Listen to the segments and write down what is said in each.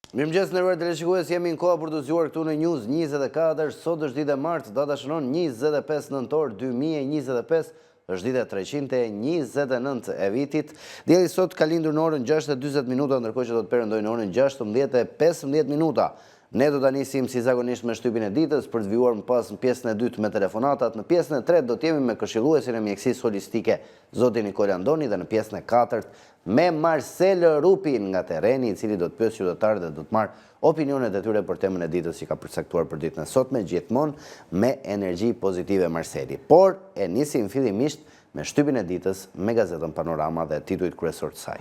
Mirëmëngjes nderuar teleshikues, jemi në kohë për të zgjuar këtu në News 24. Sot është ditë e martë, data shënon 25 nëntor 2025, është dita 329 e vitit. Dielli sot ka lindur në orën 6:40, ndërkohë që do të perëndojë në orën 16:15. Ne do ta nisim si zakonisht me shtypin e ditës për të vijuar më pas në pjesën e dytë me telefonatat. Në pjesën e tretë do të jemi me këshilluesin e mjekësisë holistike zotin Nikol Andoni dhe në pjesën e katërt me Marcel Rupin nga terreni, i cili do të pyesë qytetarët dhe do të marrë opinionet e tyre për temën e ditës që ka përcaktuar për ditën e sotme, gjithmonë me energji pozitive Marceli. Por e nisim fillimisht me shtypin e ditës me gazetën Panorama dhe titujt kryesor të saj.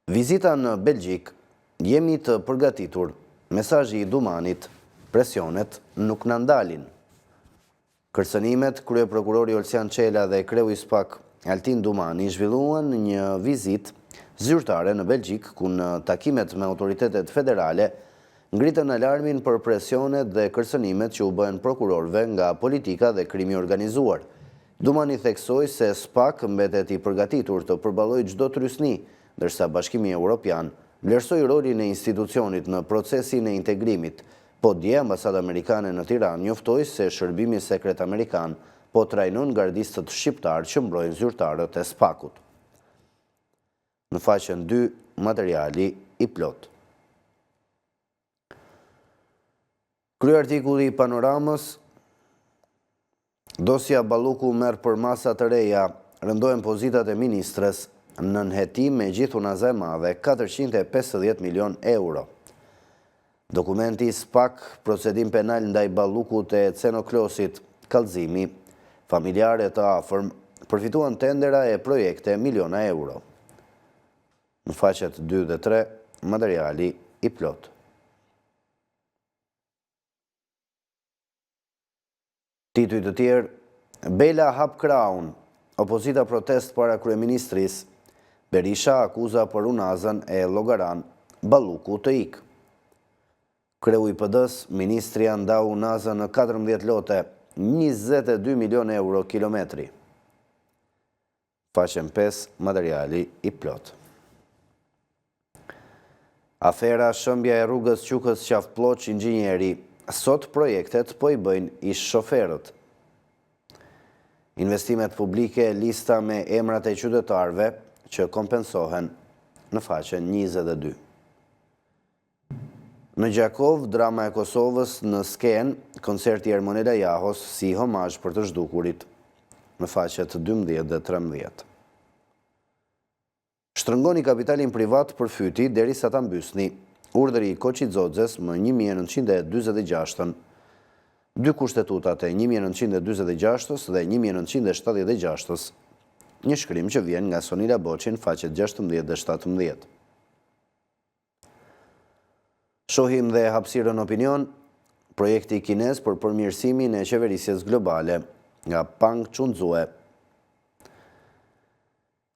Vizita në Belgjik. Jemi të përgatitur, mesazhi i Dumanit, presionet nuk na ndalin. Kërcënimet, kryeprokurori Olsian Çela dhe kreu i SPAK Altin Dumani zhvilluan një vizitë zyrtare në Belgjik, ku në takimet me autoritetet federale ngritën alarmin për presionet dhe kërcënimet që u bën prokurorëve nga politika dhe krimi organizuar. Dumani theksoi se SPAK mbetet i përgatitur të përballojë çdo trysni, ndërsa Bashkimi Evropian vlerësoi rolin e institucionit në procesin e integrimit, po dje ambasada amerikane në Tiranë njoftoi se shërbimi sekret amerikan po trajnon gardistët shqiptar që mbrojnë zyrtarët e SPAK-ut. Në faqen 2, materiali i plot. Kryeartikulli i Panoramës, dosja Balluku merr për masa të reja, rëndohen pozitat e ministres, në nënhetim me gjithë unaza e madhe 450 milion euro. Dokumenti SPAK, procedim penal ndaj Ballukut e Cenoklosit, kallëzimi, familjare të afërm, përfituan tendera e projekte miliona euro. Në faqet 2 dhe 3, materiali i plot. Tituj të tjerë, Bela hap kraun, opozita protest para kryeministrisë, Berisha akuza për unazën e Llogaran, Balluku të ikë. Kreu i PD-s, ministri ndau unazën në 14 lote, 22 milion euro kilometri. Faqen 5, materiali i plot. Afera shëmbja e rrugës Qukës Qafploç Inxhinieri, sot projektet po i bëjnë ish shoferët. Investimet publike, lista me emrat e qytetarëve që kompensohen në faqen 22. Në Gjakov, drama e Kosovës në sken, koncerti Ermonela Jahos si homazh për të zhdukurit në faqet 12 dhe 13. Shtrëngoni kapitalin privat për fyti derisa ta mbysni, urdhri i Koçizodzes më 1946, dy kushtetutat e 1946 dhe 1976, një shkrim që vjen nga Sonila Boçin, faqet 16 dhe 17. Shohim dhe hapësirën opinion, projekti kinez për përmirësimin e qeverisjes globale, nga Pang Chunzue.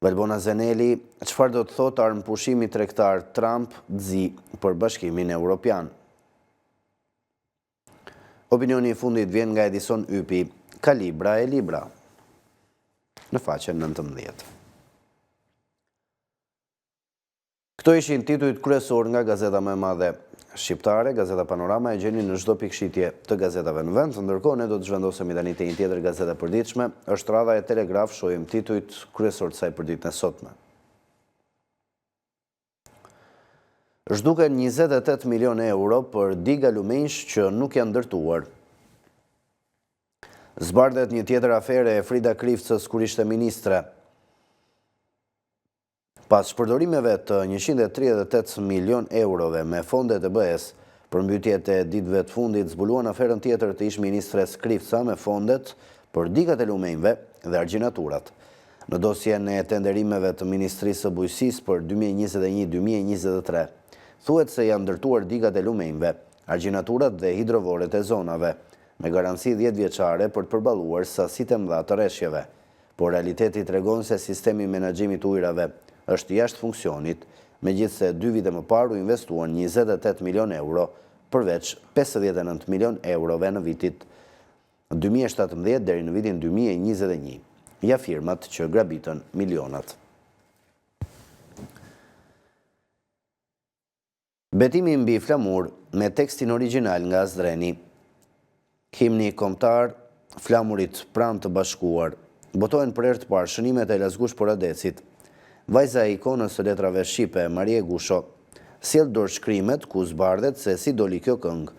Valbona Zeneli, çfarë do të thotë armëpushimi tregtar Trump-Xi për Bashkimin Evropian? Opinioni i fundit vjen nga Edison Ypi, ka libra e libra, në faqen 19. Këto ishin titujt kryesor nga gazeta më e madhe shqiptare. Gazeta Panorama e gjeni në çdo pikëshitje të gazetave në vend. Ndërkohë ne do të zhvendosemi tani te një tjetër gazete e përditshme, është radha e Telegraf, shohim titujt kryesor të saj për ditën e sotme. Zhduken 28 milion euro për diga lumenjsh që nuk janë ndërtuar. Zbardhet një tjetër afere e Frida Krivcës kur ishte ministre. Pas shpërdorimeve të 138 milion eurove me fondet e BE-s, për mbytjet e ditëve të fundit zbuluan aferën tjetër të ish ministres Krivca me fondet për digat e lumenjve dhe argjinaturat. Në dosjen e tenderimeve të Ministrisë së Bujqësisë për 2021-2023, thuhet se janë ndërtuar digat e lumenjve, argjinaturat dhe hidrovoret e zonave, me garanci 10 vjeçare për të përballuar sasitë e mëdha të rreshjeve, por realiteti tregon se sistemi i menaxhimit të ujrave është jashtë funksionit, megjithse 2 vite më parë u investuan 28 milion euro, përveç 59 milion eurove në vitit 2017 deri në vitin 2021. Ja firmat që grabitën milionat. Betimi mbi flamur me tekstin origjinal nga Azdreni. Himni kombëtar flamurit pranë të bashkuar. Botohen për herë të parë shënimet e Lazgush Poradecit. Vajza e ikonës së letrave shqipe, Marie Gusho, sjell dorë shkrimet ku zbardhet se si doli kjo këngë,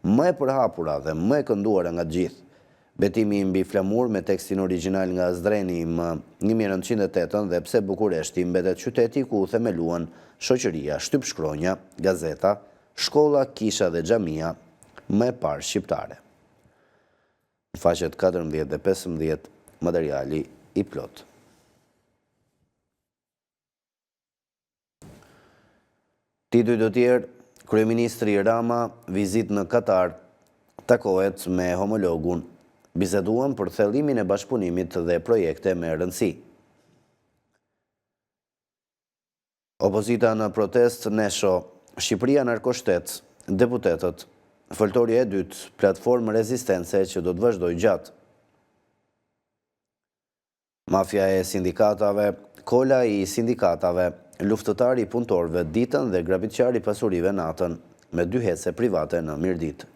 më e përhapura dhe më e kënduara nga të gjithë. Betimi mbi flamur me tekstin origjinal nga Azdreni më 1908 dhe pse Bukureshti mbetet qyteti ku u themeluan shoqëria, shtypshkronja, gazeta, shkolla, kisha dhe xhamia më e parë shqiptare. Në faqet 14 dhe 15 materiali i plot. Tituj të tjerë, Kryeministri Rama vizit në Katar, takohet me homologun, biseduan për thellimin e bashkëpunimit dhe projekte me rëndësi. Opozita në protest nesho, Shqipëria narkoshtet, deputetët, foltorja e dytë, platformë rezistence që do të vazhdoj gjatë. Mafja e sindikatave, kola i sindikatave, luftëtari i punëtorëve ditën dhe grabitqari pasurive natën, me 2 hece private në Mirdit.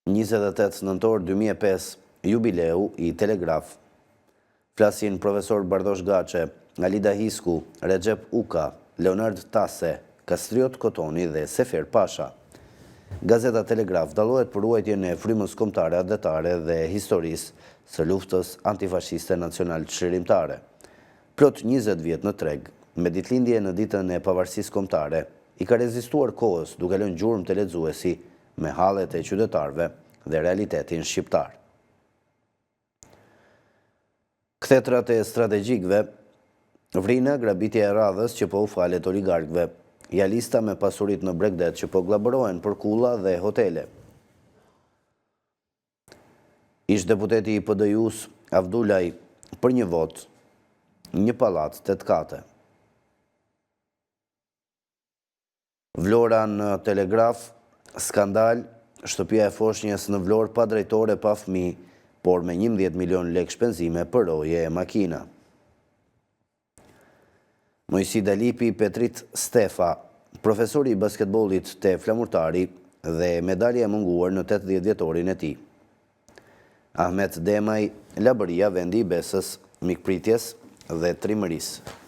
28 nëntor 2005, jubileu i Telegraf. Flasin profesor Bardosh Gaçe, Alida Hisku, Recep Uka, Leonard Tase, Kastriot Kotoni dhe Sefer Pasha. Gazeta Telegraf dallohet për ruajtjen e frymës kombëtare, adetare dhe historisë së luftës antifashiste nacional çlirimtare. Plot 20 vjet në treg, me ditëlindje në ditën e pavarësisë kombëtare, i ka rezistuar kohës duke lënë gjurmë të lexuesi me hallet e qytetarëve dhe realitetin shqiptar. Kthetrat e strategjikëve, vrina grabitja e radhës që po u falet oligarkëve, ja lista me pasurit në Bregdet që po glabërohen për kulla dhe hotele. Ish deputeti i PD-jus Avdulaj për një vot, një pallat 8 kate. Vlora në Telegraf, skandal, shtëpia e foshnjës në Vlorë pa drejtore, pa fëmijë, por me 11 milion lekë shpenzime për roje e makina. Mojsi Dalipi Petrit Stefa, profesori i basketbollit te Flamurtari dhe medalja e munguar në 80 vjetorin e tij. Ahmet Demaj, Labëria, vendi i besës, mikpritjes dhe trimërisë.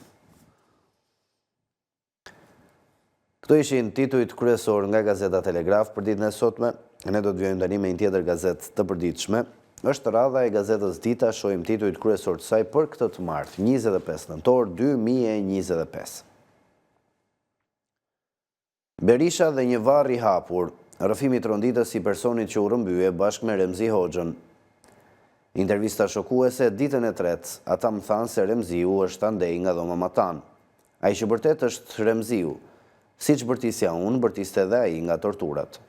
Këto ishin titujt kryesor nga Gazeta Telegraf për ditën e sotme. Ne do të vjojmë tani me një tjetër gazetë të përditshme. Është radha e gazetës Dita, shohim titujt kryesor të saj për këtë të martë, 25 nëntor 2025. Berisha dhe një varr i hapur, rrëfimi tronditës i personit që u rrëmbye bashkë me Remzi Hoxhën. Intervista shokuese ditën e tretë, ata më thanë se Remziu është andej nga dhoma Matan. Ai që vërtet është Remziu, siç bërtisja unë, bërtiste edhe ai nga torturat.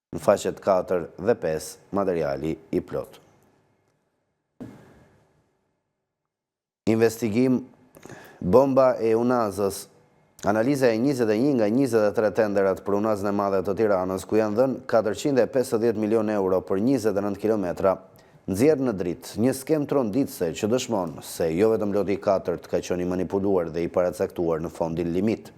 Në faqet 4 dhe 5, materiali i plot. Investigim, bomba e Unazës. Analiza e 21 nga 23 tenderat për Unazën e Madhe të Tiranës, ku janë dhënë 450 milion euro për 29 kilometra, nxjerr në dritë një skem tronditëse që dëshmon se jo vetëm loti 4 ka qenë i manipuluar dhe i paracaktuar në fondin limit.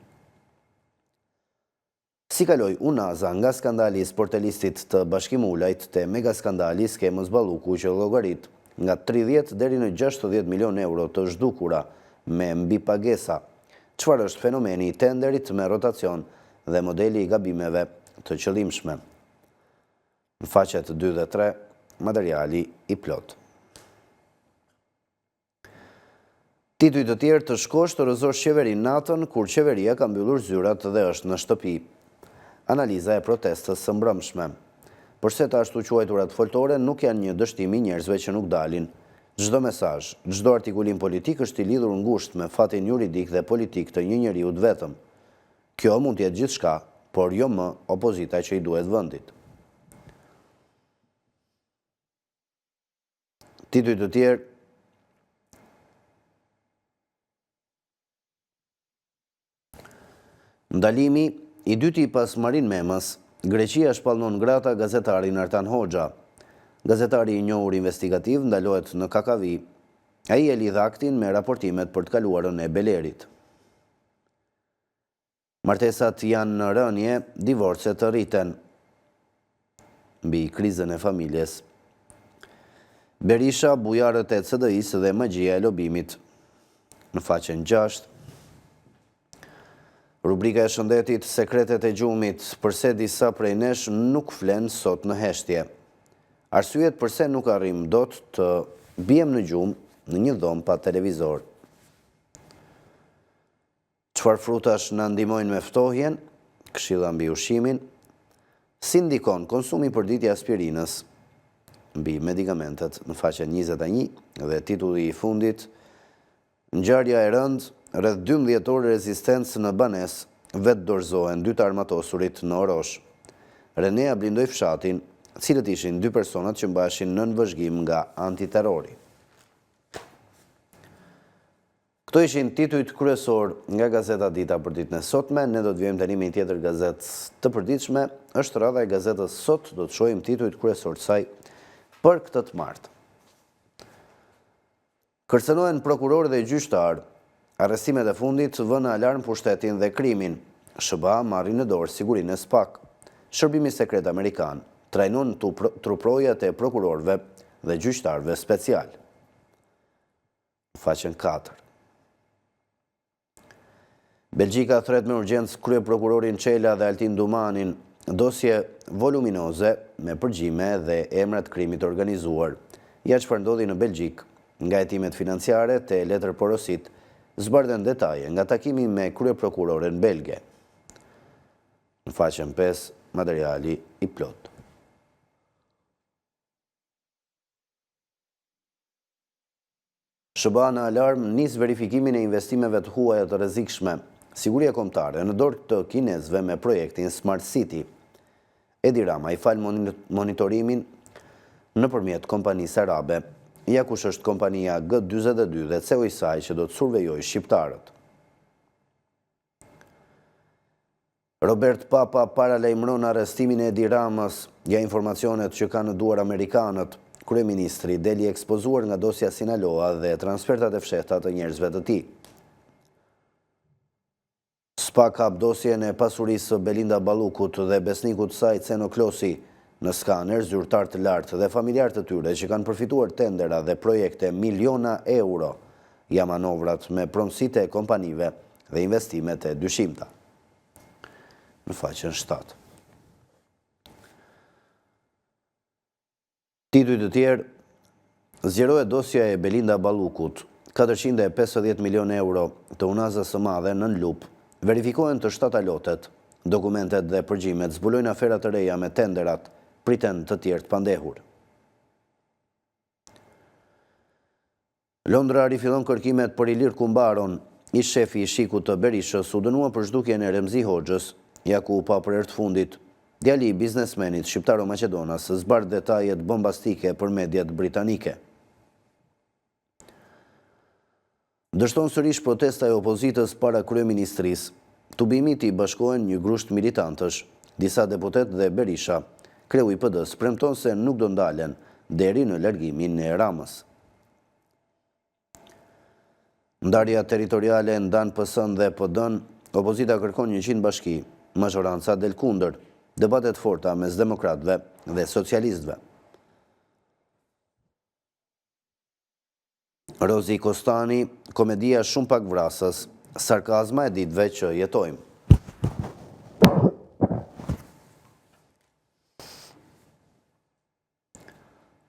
Si kaloi Unaza nga skandali i sportelistit të Bashkim Ulajt te mega skandali skemës Balluku që llogarit nga 30 deri në 60 milion euro të zhdukura me mbi pagesa. Çfarë është fenomeni i tenderit me rotacion dhe modeli i gabimeve të qëllimshme? Në faqet 2 dhe 3, materiali i plot. Tituj të tjerë të shkosh të rëzosh qeverin natën kur qeveria ka mbyllur zyrat dhe është në shtëpi. Analiza e protestës së mbrëmshme. Përse të ashtu quajturat foltore nuk janë një dështim i njerëzve që nuk dalin. Çdo mesazh, çdo artikulim politik është i lidhur ngushtë me fatin juridik dhe politik të një njeriu të vetëm. Kjo mund të jetë gjithçka, por jo më opozita që i duhet vendit. Tituj të tjerë. Ndalimi i dyti pas Marin Memës, Greqia shpallnon grata gazetarin Artan Hoxha. Gazetari i njohur investigativ ndalohet në Kakavi. Ai e lidh aktin me raportimet për të kaluarën e Belerit. Martesat janë në rënje, divorcet të rriten. Mbi krizën e familjes. Berisha, bujarët e CDI-s dhe magjia e lobimit. Në faqen 6. Rubrika e shëndetit, sekretet e gjumit, përse disa prej nesh nuk flenë sot në heshtje. Arsyet përse nuk arrim dot të biem në gjumë në një dhomë pa televizor. Çfarë frutash na ndihmojnë me ftohjen, këshilla mbi ushqimin, si ndikon konsumi përditje aspirinës mbi medikamentet në faqen 21 dhe titulli i fundit, ngjarja e rëndë, rreth 12 orë rezistencë në Banes, vetë dorëzohen 2 të armatosurit në Orosh. Renea blindoi fshatin, cilët ishin 2 personat që mbaheshin nën vëzhgim nga antiterrori. Këto ishin titujt kryesor nga Gazeta Dita për ditën e sotme. Ne do të vijmë tani me një tjetër gazetë të përditshme. Është radha e gazetës Sot, do të shohim titujt kryesor të saj për këtë të martë. Kërcënohen prokurorë dhe gjyqtarë. Arrestimet e fundit vënë alarm pushtetin dhe krimin. SBA marri në dorë sigurinë e SPAK. Shërbimi sekret amerikan trajnon truprojat e prokurorëve dhe gjyqtarëve special. Faqen 4. Belgjika thret me urgjencë kryeprokurorin Çela dhe Altin Dumanin, dosje voluminoze me përgjime dhe emrat krimit organizuar. Ja çfarë ndodhi në Belgjik, nga hetimet financiare te letërporosit, zbardhen detaje nga takimi me kryeprokuroren belge. Në faqen 5, materiali i plot. SBA në alarm nis verifikimin e investimeve të huaja të rrezikshme. Siguria kombëtare në dorë të kinezëve me projektin Smart City. Edi Rama i fal monitorimin nëpërmjet kompanisë arabe. Ja kush është kompania G42 dhe CEO i saj që do të survejojë shqiptarët. Robert Papa paralajmëron arrestimin e Edi Ramës. Ja informacionet që kanë në duar amerikanët. Kryeministri deli ekspozuar nga dosja Sinaloa dhe transfertat e fshehta të njerëzve të tij. SPAK hap dosjen e pasurisë Belinda Ballukut dhe besnikut saj Ceno Klosi. Në skaner, zyrtar të lartë dhe familjar të tyre që kanë përfituar tendera dhe projekte miliona euro, ja manovrat me pronësitë e kompanive dhe investimet e dyshimta. Në faqen 7. Titujt të tjerë, zgjerohet dosja e Belinda Ballukut, 450 milion euro të unazës së madhe nën lup, verifikohen të shtatalotet, dokumentet dhe përgjimet zbulojnë aferat të reja me tenderat, priten të tjerë të pandehur. Londra rifillon kërkimet për Ilir Kumbaron, ish shefi i shikut të Berishës u dënua për zhdukjen e Remzi Hoxhës, ja ku pa për herë të fundit. Djali i biznesmenit shqiptaro-Maqedonas zbardh detajet bombastike për mediat britanike. Dështon sërish protesta e opozitës para kryeministrisë. Tubimit i bashkohen një grusht militantësh, disa deputet dhe Berisha. Kreu i PD-s premton se nuk do ndalen deri në largimin e Ramës. Ndarja territoriale ndan PS-n dhe PD-n, opozita kërkon 100 bashki, mazhoranca del kundër, debatet forta mes demokratëve dhe socialistëve. Rozi Kostani, komedia shumë pak vrasës, sarkazma e ditëve që jetojmë.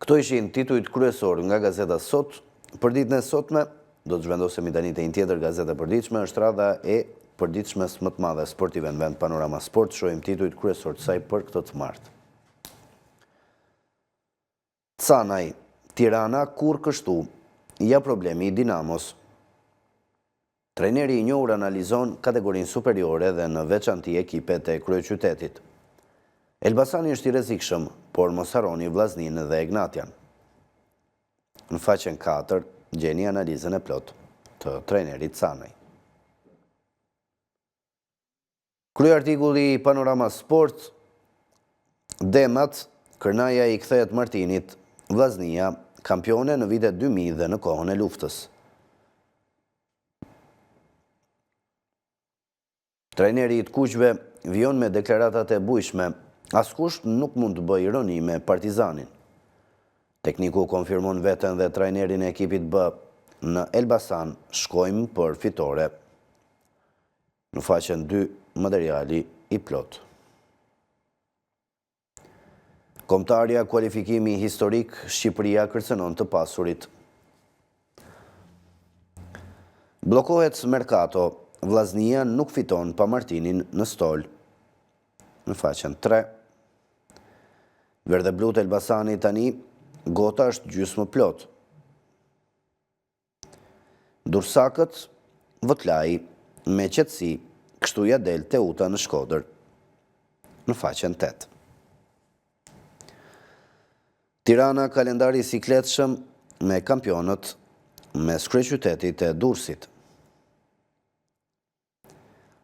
Këto ishin titujt kryesor nga Gazeta Sot. Për ditën e sotme, do të zhvendosemi tani te një tjetër gazetë e përditshme, është radha e përditshmes më të madhe sportive në vend, Panorama Sport. Shohim titujt kryesor të saj për këtë të martë. Canaj, Tirana kur kështu, ja problemi i Dinamos. Trajneri i njohur analizon kategorinë superiore dhe në veçanti ekipet e kryeqytetit. Elbasani është i rrezikshëm, por mos harroni Vllaznin dhe Egnatian. Në faqen 4, gjeni analizën e plot të trajnerit Canaj. Kryeartikulli i Panorama Sport, Demat, Kërnaja i kthehet Martinit, Vllaznia, kampione në vitet 2000 dhe në kohën e luftës. Trajneri i të kuqve vijon me deklaratat e bujshme, askush nuk mund të bëjë ironi me Partizanin. Tekniku konfirmon veten dhe trajnerin e ekipit B në Elbasan shkojmë për fitore. Në faqen 2, materiali i plot. Kombëtarja kualifikimi historik, Shqipëria kërcënon të pasurit. Blokohet Mercato, Vllaznia nuk fiton pa Martinin në Stol. Në faqen 3. Verdheblut Elbasani tani, gota është gjysmë plot. Dursakët, Votlai, me qetësi, kështu ja del Teuta në Shkodër. Në faqen 8. Tirana kalendari sikletshëm me kampionët me kryeqytetit e Durrësit.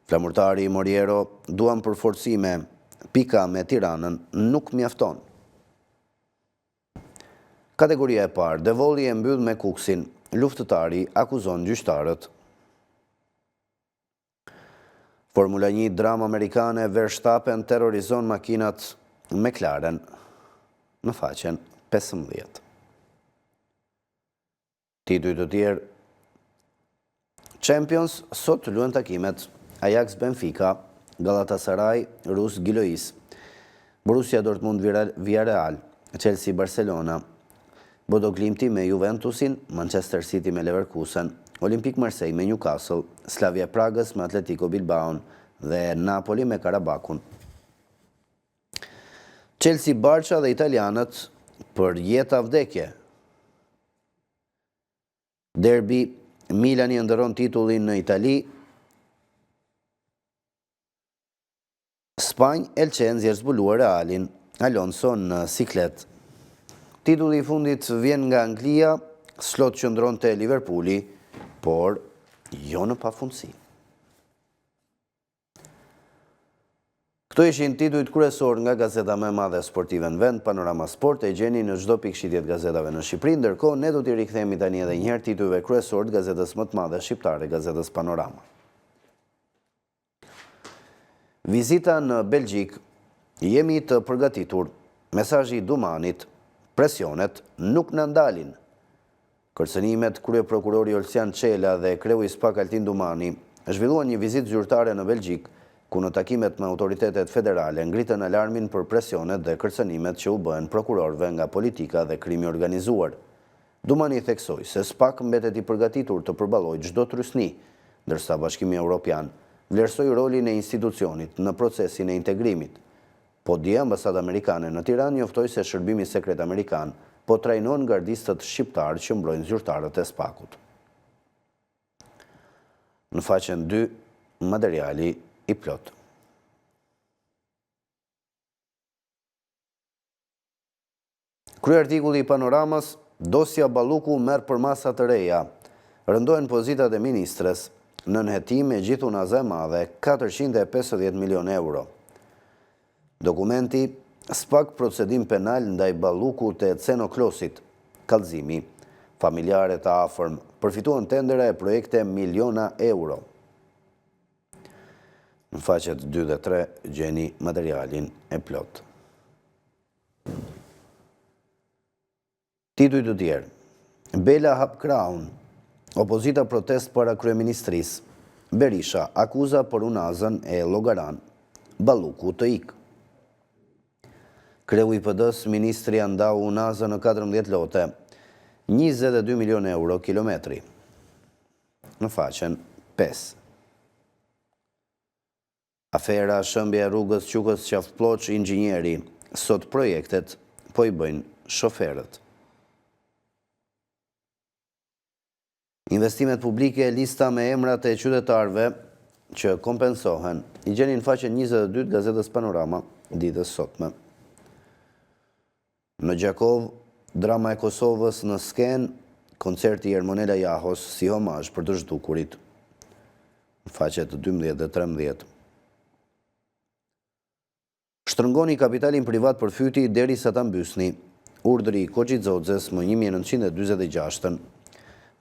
Flamurtari Moriero duan përforcime, pika me Tiranën nuk mjafton. Kategoria e parë, Devoli e mbyll me Kuksin, luftëtari akuzon gjyqtarët. Formula 1 drama amerikane, Verstappen terrorizon makinat McLaren në faqen 15. Titujt të tjerë, Champions sot luajnë takimet Ajax Benfica, Galatasaray Rus Gilois, Borussia Dortmund Villarreal, Chelsea Barcelona, Bodo Glimti me Juventusin, Manchester City me Leverkusen, Olympique Marseille me Newcastle, Slavia Pragës me Atletico Bilbaon dhe Napoli me Karabakun. Chelsea Barça dhe italianët për jeta vdekje. Derbi, Milani ndëron titullin në Itali. Spanjë, Elche nxjerr zbuluar Realin, Alonso në siklet. Titulli i fundit vjen nga Anglia, Slot qëndronte Liverpooli, por jo në pafundësi. Këto ishin titujt kryesor nga gazeta më e madhe sportive në vend, Panorama Sport, e gjeni në çdo pikë shitjet gazetave në Shqipëri, ndërkohë ne do t'i rikthehemi tani edhe një herë titujve kryesor të gazetës më të madhe shqiptare, gazetës Panorama. Vizita në Belgjik, jemi të përgatitur, mesazhi i Dumanit, presionet nuk na ndalin. Kërcënimet kryeprokurori Olsian Çela dhe kreu i SPAK Altin Dumani zhvilluan një vizitë zyrtare në Belgjik, ku në takimet me autoritetet federale ngritën alarmin për presionet dhe kërcënimet që u bëhen prokurorëve nga politika dhe krimi organizuar. Dumani theksoi se SPAK mbetet i përgatitur të përballojë çdo trysni, ndërsa Bashkimi Evropian vlerësoi rolin e institucionit në procesin e integrimit. Po dje Ambasada Amerikane në Tiranë njoftoi se Shërbimi Sekret Amerikan po trajnon gardistët shqiptar që mbrojnë zyrtarët e SPAK-ut. Në faqen 2, materiali i plot. Kryartikulli i Panoramës, dosja Balluku merr për masa të reja. Rëndohen pozitat e ministres, në nënhetim me gjithë unaza e madhe, 450 milion euro. Dokumenti, SPAK procedim penal ndaj Balluku të Cenoklosit, kallëzimi, familjarët të afërm, përfituan tendera e projekte miliona euro. Në faqet 2 dhe 3 gjeni materialin e plot. Titujt të tjerë. Bela hap krahun. Opozita protest para kryeministrisë. Berisha akuza për unazën e Llogaran. Balluku të ik. Kreu i PD-s, ministri andau unazën në 14 lote, 22 milion euro kilometri. Në faqen 5. Afera shëmbja e rrugës Qukës Qafploç inxhinieri, sot projektet po i bëjnë shoferët. Investimet publike, lista me emrat e qytetarëve që kompensohen, i gjeni në faqen 22 të gazetës Panorama ditës sotme. Në Gjakov, drama e Kosovës në sken, koncerti Ermonela Jahos si homazh për të zhdukurit. Në faqet 12 dhe 13. Shtrëngoni kapitalin privat për fyti derisa ta mbysni. urdhri i Koxhixhoxhes më 1946-ën,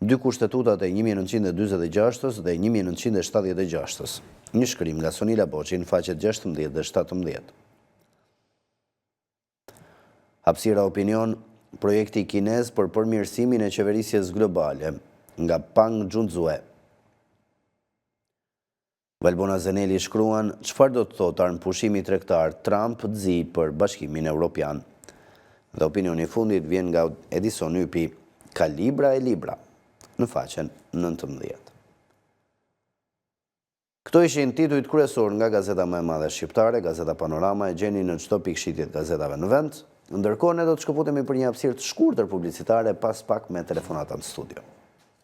dy kushtetutat e 1946-ës dhe 1976-ës. Një shkrim nga Sonila Boqi në faqet 16 dhe 17. Hapësira opinion, projekti kinez për përmirësimin e qeverisjes globale, nga Pang Junzue. Valbona Zeneli shkruan, çfarë do të thotë armëpushimi tregtar Trump zi për Bashkimin Evropian. Dhe opinioni i fundit vjen nga Edison Ypi, ka libra e libra, në faqen 19. Këto ishin titujt kryesor nga gazeta më e madhe shqiptare, Gazeta Panorama, e gjeni në çdo pikë shitjet gazetave në vend. Ndërkohë ne do të shkëputemi për një hapësirë të shkurtër publicitare pas pak me telefonata në studio.